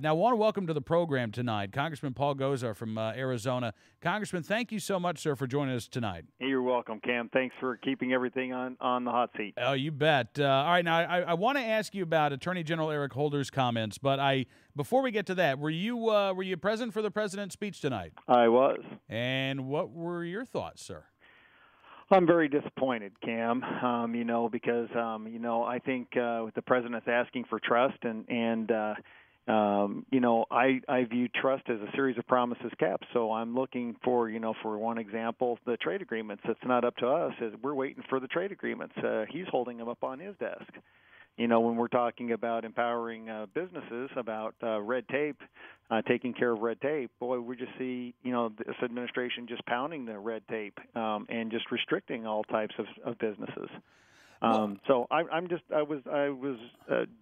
Now, I want to welcome to the program tonight Congressman Paul Gosar from Arizona. Congressman, thank you so much, sir, for joining us tonight. You're welcome, Cam. Thanks for keeping everything on the hot seat. Oh, you bet. All right, now I want to ask you about Attorney General Eric Holder's comments, but before we get to that, were you present for the president's speech tonight? I was. And what were your thoughts, sir? I'm very disappointed, Cam. Because I think the president's asking for trust, and I view trust as a series of promises kept. So I'm looking for one example, the trade agreements. It's not up to us. We're waiting for the trade agreements. He's holding them up on his desk. When we're talking about empowering businesses, about red tape, taking care of red tape, boy, we just see, this administration just pounding the red tape and just restricting all types of businesses. So I was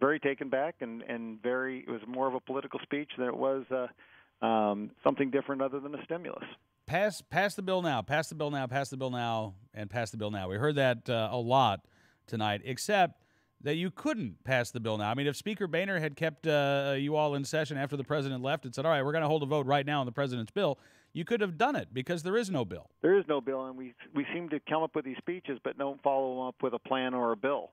very taken back and very, it was more of a political speech than it was something different other than a stimulus. Pass the bill now, pass the bill now, pass the bill now, and pass the bill now. We heard that a lot tonight, except that you couldn't pass the bill now. I mean, if Speaker Boehner had kept you all in session after the president left and said, all right, we're going to hold a vote right now on the president's bill, you could have done it because there is no bill. There is no bill, and we seem to come up with these speeches but don't follow them up with a plan or a bill.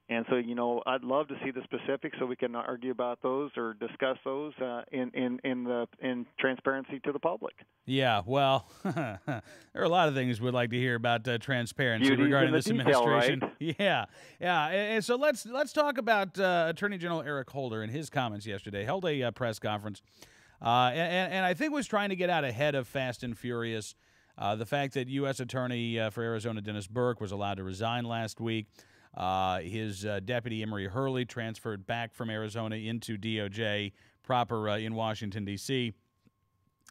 And so, I'd love to see the specifics so we can argue about those or discuss those in transparency to the public. Yeah, well, there are a lot of things we'd like to hear about transparency Beauty's regarding this detail, administration. right? Yeah. And so let's talk about Attorney General Eric Holder and his comments yesterday. Held a press conference, and I think was trying to get out ahead of Fast and Furious. The fact that U.S. Attorney for Arizona Dennis Burke was allowed to resign last week. His deputy, Emery Hurley, transferred back from Arizona into DOJ proper in Washington, D.C.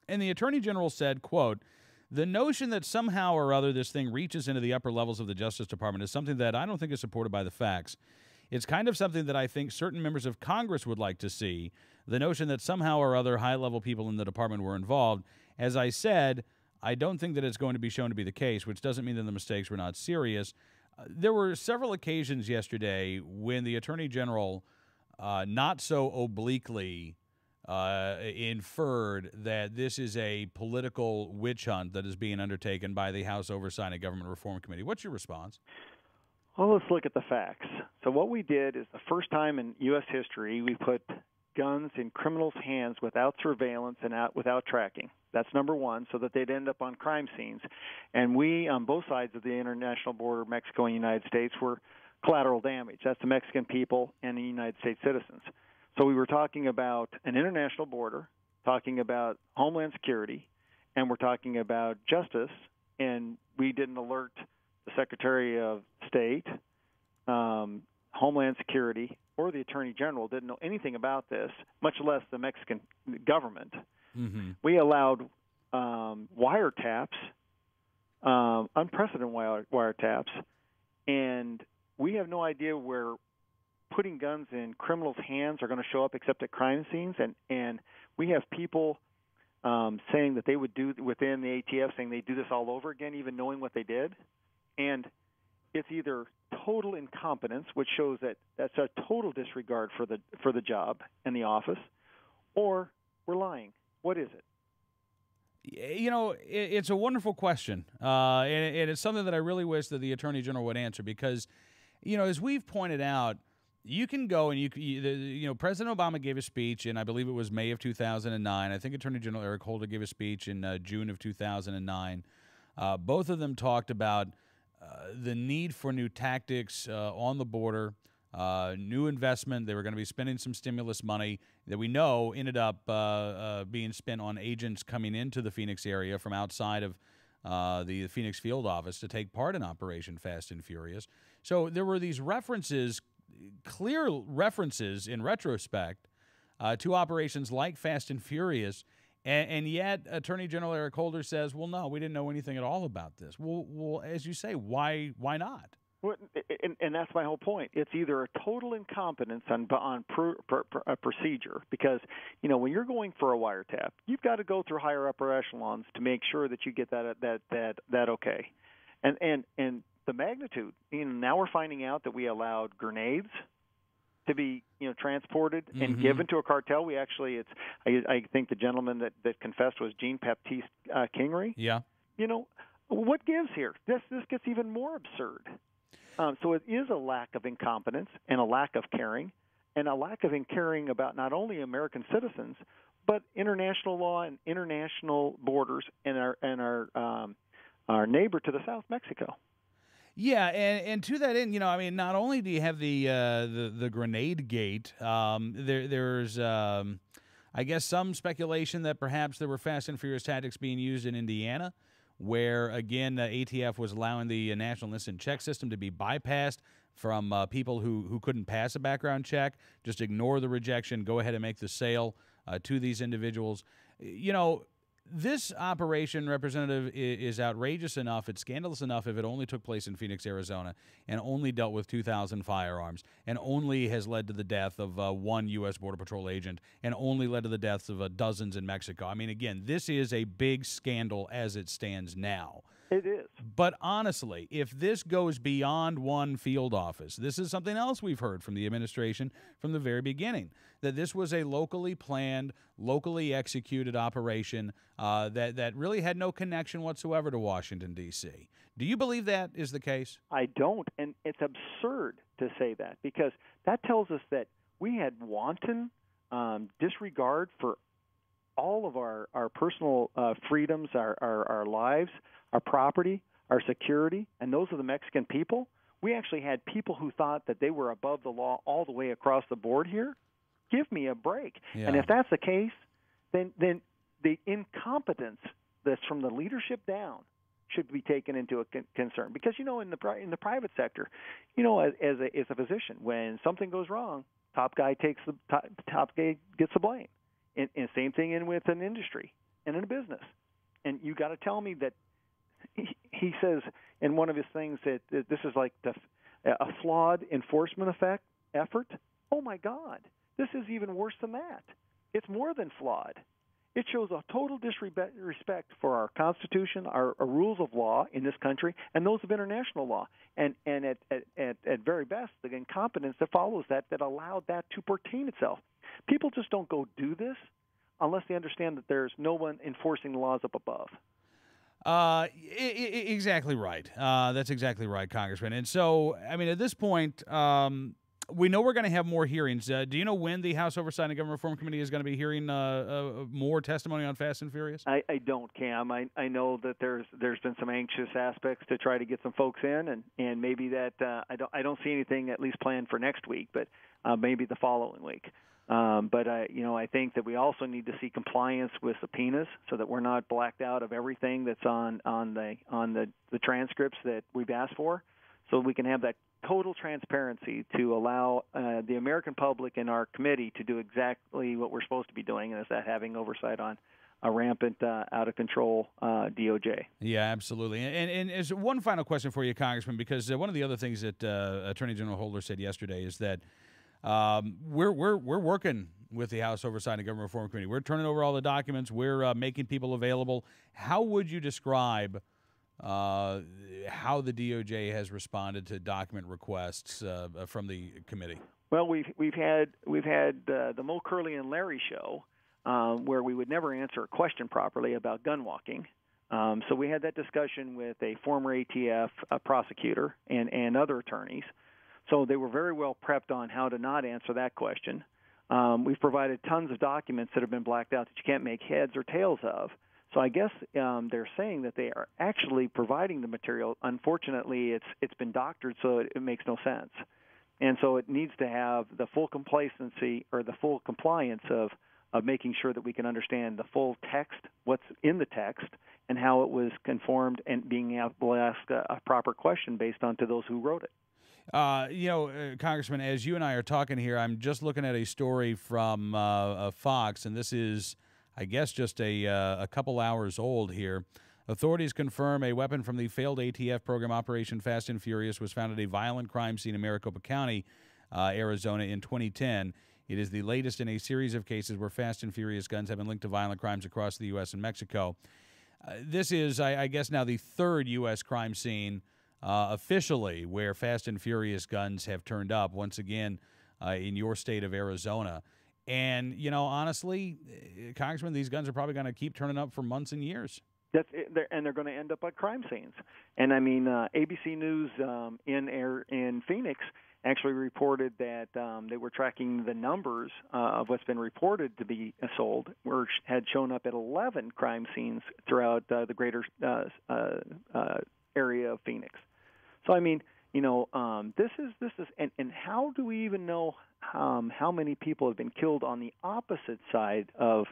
And the Attorney General said, quote, "The notion that somehow or other this thing reaches into the upper levels of the Justice Department is something that I don't think is supported by the facts. It's kind of something that I think certain members of Congress would like to see, the notion that somehow or other high-level people in the department were involved. As I said, I don't think that it's going to be shown to be the case, which doesn't mean that the mistakes were not serious." There were several occasions yesterday when the Attorney General not so obliquely inferred that this is a political witch hunt that is being undertaken by the House Oversight and Government Reform Committee. What's your response? Well, let's look at the facts. So what we did is the first time in U.S. history we put guns in criminals' hands without surveillance and without tracking. That's number one, so that they'd end up on crime scenes. And we, on both sides of the international border, Mexico and the United States, were collateral damage. That's the Mexican people and the United States citizens. So we were talking about an international border, talking about Homeland Security, and we're talking about justice, and we didn't alert the Secretary of State, Homeland Security, or the Attorney General didn't know anything about this, much less the Mexican government. Mm-hmm. We allowed wiretaps, unprecedented wiretaps, and we have no idea where putting guns in criminals' hands are going to show up except at crime scenes. And we have people saying that they would do within the ATF, saying they do this all over again, even knowing what they did. And it's either total incompetence, which shows that that's a total disregard for the job and the office, or we're lying. What is it? It's a wonderful question, and it's something that I really wish that the Attorney General would answer because, as we've pointed out, you can go and President Obama gave a speech in, I believe it was May of 2009. I think Attorney General Eric Holder gave a speech in June of 2009. Both of them talked about the need for new tactics on the border, new investment. They were going to be spending some stimulus money that we know ended up being spent on agents coming into the Phoenix area from outside of the Phoenix field office to take part in Operation Fast and Furious. So there were these clear references in retrospect to operations like Fast and Furious, and yet Attorney General Eric Holder says, well, no, we didn't know anything at all about this. Well, as you say, why not? Well, and that's my whole point. It's either a total incompetence on procedure because, when you're going for a wiretap, you've got to go through higher upper echelons to make sure that you get that okay. And the magnitude, now we're finding out that we allowed grenades, to be transported and Mm-hmm. given to a cartel. We actually, I think the gentleman that confessed was Jean Baptiste Kingery. Yeah. What gives here? This gets even more absurd. So it is a lack of incompetence and a lack of caring, and a lack of caring about not only American citizens but international law and international borders and our neighbor to the south, Mexico. Yeah, and to that end, I mean, not only do you have the grenade gate, there's I guess some speculation that perhaps there were Fast and Furious tactics being used in Indiana, where again ATF was allowing the National Instant Check System to be bypassed from people who couldn't pass a background check. Just ignore the rejection, go ahead and make the sale to these individuals. This operation, Representative, is outrageous enough, it's scandalous enough if it only took place in Phoenix, Arizona, and only dealt with 2,000 firearms, and only has led to the death of one U.S. Border Patrol agent, and only led to the deaths of dozens in Mexico. I mean, again, this is a big scandal as it stands now. It is. But honestly, if this goes beyond one field office, this is something else we've heard from the administration from the very beginning, that this was a locally planned, locally executed operation that really had no connection whatsoever to Washington, D.C. Do you believe that is the case? I don't, and it's absurd to say that, because that tells us that we had wanton disregard for all of our personal freedoms, our lives, our property, our security, and those of the Mexican people. We actually had people who thought that they were above the law all the way across the board here. Give me a break. Yeah. And if that's the case, then the incompetence that's from the leadership down should be taken into a concern. Because in the private sector, as a physician, when something goes wrong, top guy gets the blame. And same thing with an industry and in a business. And you got to tell me that he says in one of his things that this is like a flawed enforcement effort. Oh my God, this is even worse than that. It's more than flawed. It shows a total disrespect for our Constitution, our rules of law in this country, and those of international law. And at very best, the incompetence that follows that allowed that to pertain itself. People just don't go do this unless they understand that there's no one enforcing the laws up above. Exactly right. That's exactly right, Congressman. And so, I mean, at this point, we know we're going to have more hearings. Do you know when the House Oversight and Government Reform Committee is going to be hearing more testimony on Fast and Furious? I don't, Cam. I know that there's been some anxious aspects to try to get some folks in, and maybe that I don't see anything at least planned for next week, but maybe the following week. But I think that we also need to see compliance with subpoenas so that we're not blacked out of everything that's on the transcripts that we've asked for, so we can have that total transparency to allow the American public and our committee to do exactly what we're supposed to be doing, and is that having oversight on a rampant, out of control DOJ. Yeah, absolutely. And as one final question for you, Congressman, because one of the other things that Attorney General Holder said yesterday is that we're working with the House Oversight and Government Reform Committee. We're turning over all the documents. We're making people available. How would you describe how the DOJ has responded to document requests from the committee? Well, we've had the Mo Curley and Larry show where we would never answer a question properly about gun walking. So we had that discussion with a former ATF prosecutor and other attorneys. So they were very well prepped on how to not answer that question. We've provided tons of documents that have been blacked out that you can't make heads or tails of. So I guess they're saying that they are actually providing the material. Unfortunately, it's been doctored, so it makes no sense. And so it needs to have the full complacency or the full compliance of making sure that we can understand the full text, what's in the text, and how it was conformed, and being able to ask a proper question based on to those who wrote it. Congressman, as you and I are talking here, I'm just looking at a story from Fox, and this is, I guess, just a couple hours old here. Authorities confirm a weapon from the failed ATF program Operation Fast and Furious was found at a violent crime scene in Maricopa County, Arizona in 2010. It is the latest in a series of cases where Fast and Furious guns have been linked to violent crimes across the U.S. and Mexico. This is, I guess, now the third U.S. crime scene officially where Fast and Furious guns have turned up. Once again, in your state of Arizona. And, honestly, Congressman, these guns are probably going to keep turning up for months and years. That's it, and they're going to end up at crime scenes. And I mean, ABC News in Phoenix actually reported that they were tracking the numbers of what's been reported to be sold, had shown up at 11 crime scenes throughout the greater area of Phoenix. So I mean, this is, and how do we even know how many people have been killed on the opposite side of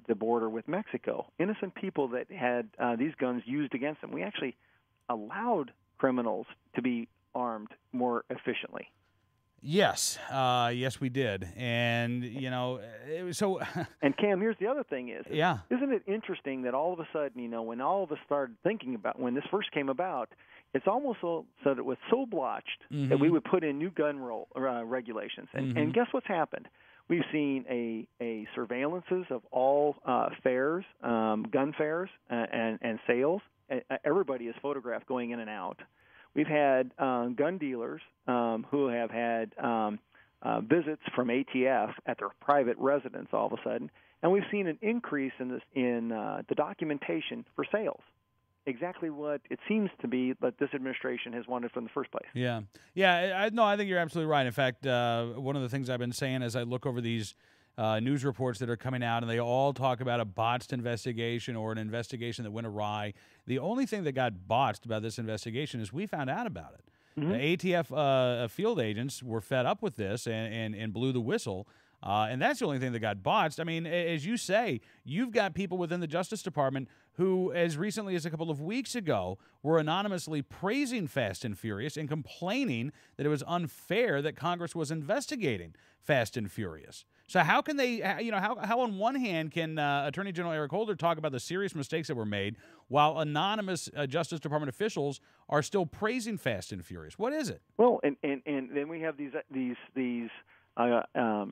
the border with Mexico? Innocent people that had these guns used against them. We actually allowed criminals to be armed more efficiently. Yes, yes, we did, and so. And Cam, here's the other thing: yeah, isn't it interesting that all of a sudden, when all of us started thinking about when this first came about, it's almost so that it was so blotched that we would put in new gun regulations, and guess what's happened? We've seen a surveillances of all fairs, gun fairs, and sales. Everybody is photographed going in and out. We've had gun dealers who have had visits from ATF at their private residence all of a sudden, and we've seen an increase in the documentation for sales. Exactly what it seems to be that this administration has wanted from the first place. Yeah. I think you're absolutely right. In fact, one of the things I've been saying as I look over these news reports that are coming out, and they all talk about a botched investigation or an investigation that went awry. The only thing that got botched about this investigation is we found out about it. The ATF field agents were fed up with this and blew the whistle. And that's the only thing that got botched. I mean, as you say, you've got people within the Justice Department who, as recently as a couple of weeks ago, were anonymously praising Fast and Furious and complaining that it was unfair that Congress was investigating Fast and Furious. So how can they, how on one hand can Attorney General Eric Holder talk about the serious mistakes that were made while anonymous Justice Department officials are still praising Fast and Furious? What is it? Well, and then we have these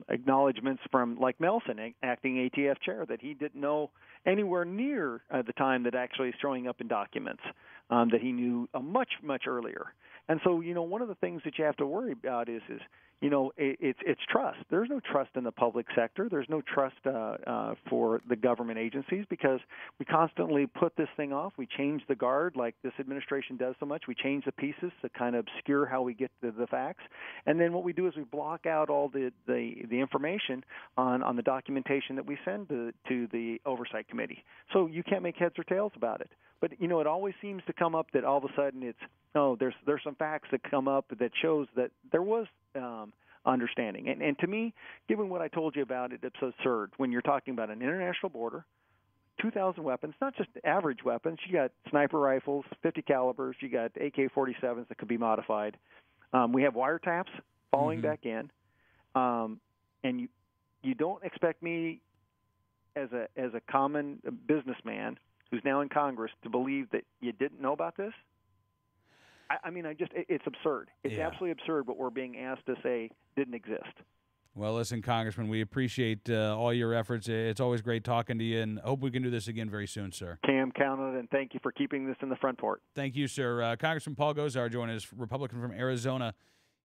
acknowledgments from like Nelson, acting ATF chair, that he didn't know anywhere near the time that actually is showing up in documents, that he knew much earlier. And so, one of the things that you have to worry about is it's trust. There's no trust in the public sector. There's no trust for the government agencies because we constantly put this thing off. We change the guard like this administration does so much. We change the pieces to kind of obscure how we get to the facts. And then what we do is we block out all the information on the documentation that we send to the Oversight Committee. So you can't make heads or tails about it. But, it always seems to come up that all of a sudden there's some facts that come up that shows that there was understanding. And to me, given what I told you about it, it's absurd. When you're talking about an international border, 2,000 weapons, not just average weapons. You got sniper rifles, 50 calibers. You got AK-47s that could be modified. We have wiretaps falling back in. And you don't expect me as a common businessman who's now in Congress to believe that you didn't know about this? I mean, it's absurd. It's absolutely absurd what we're being asked to say didn't exist. Well, listen, Congressman, we appreciate all your efforts. It's always great talking to you, and hope we can do this again very soon, sir. Cam, count on it, and thank you for keeping this in the front port. Thank you, sir. Congressman Paul Gosar joining us, Republican from Arizona.